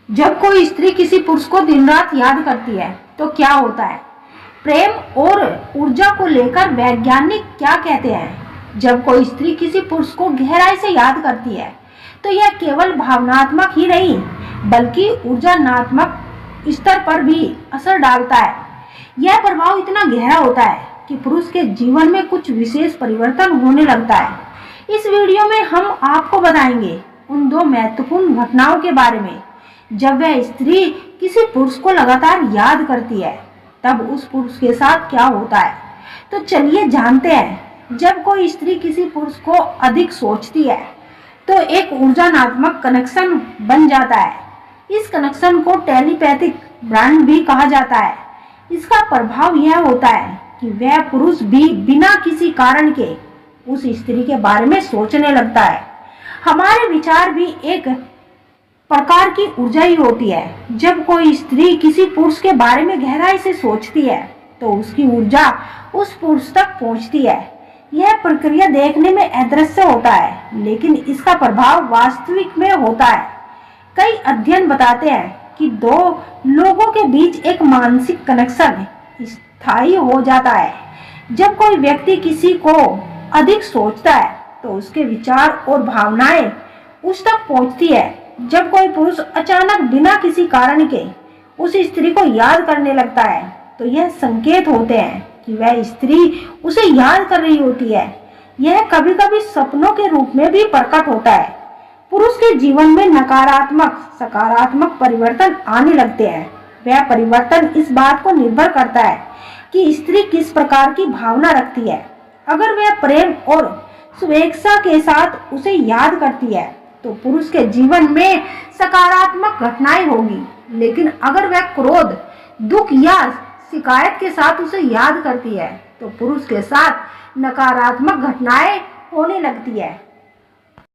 जब कोई स्त्री किसी पुरुष को दिन रात याद करती है तो क्या होता है? प्रेम और ऊर्जा को लेकर वैज्ञानिक क्या कहते हैं? जब कोई स्त्री किसी पुरुष को गहराई से याद करती है तो यह केवल भावनात्मक ही नहीं बल्कि ऊर्जानात्मक स्तर पर भी असर डालता है। यह प्रभाव इतना गहरा होता है कि पुरुष के जीवन में कुछ विशेष परिवर्तन होने लगता है। इस वीडियो में हम आपको बताएंगे उन दो महत्वपूर्ण घटनाओं के बारे में जब वह स्त्री किसी पुरुष को लगातार याद करती है तब उस पुरुष के साथ क्या होता है। तो चलिए जानते हैं। जब कोई स्त्री किसी पुरुष को अधिक सोचती है तो एक ऊर्जानात्मक कनेक्शन बन जाता है। इस कनेक्शन को टेलीपैथिक बॉन्ड भी कहा जाता है। इसका प्रभाव यह होता है कि वह पुरुष भी बिना किसी कारण के उस स्त्री के बारे में सोचने लगता है। हमारे विचार भी एक प्रकार की ऊर्जा ही होती है। जब कोई स्त्री किसी पुरुष के बारे में गहराई से सोचती है तो उसकी ऊर्जा उस पुरुष तक पहुंचती है। यह प्रक्रिया देखने में अदृश्य होता है लेकिन इसका प्रभाव वास्तविक में होता है। कई अध्ययन बताते हैं कि दो लोगों के बीच एक मानसिक कनेक्शन स्थायी हो जाता है। जब कोई व्यक्ति किसी को अधिक सोचता है तो उसके विचार और भावनाएं उस तक पहुंचती है। जब कोई पुरुष अचानक बिना किसी कारण के उस स्त्री को याद करने लगता है तो यह संकेत होते हैं कि वह स्त्री उसे याद कर रही होती है। यह कभी कभी सपनों के रूप में भी प्रकट होता है। पुरुष के जीवन में नकारात्मक सकारात्मक परिवर्तन आने लगते हैं। वह परिवर्तन इस बात को निर्भर करता है कि स्त्री किस प्रकार की भावना रखती है। अगर वह प्रेम और स्वेच्छा के साथ उसे याद करती है तो पुरुष के जीवन में सकारात्मक घटनाएं होगी, लेकिन अगर वह क्रोध, दुख या शिकायत के साथ उसे याद करती है तो पुरुष के साथ नकारात्मक घटनाएं होने लगती है।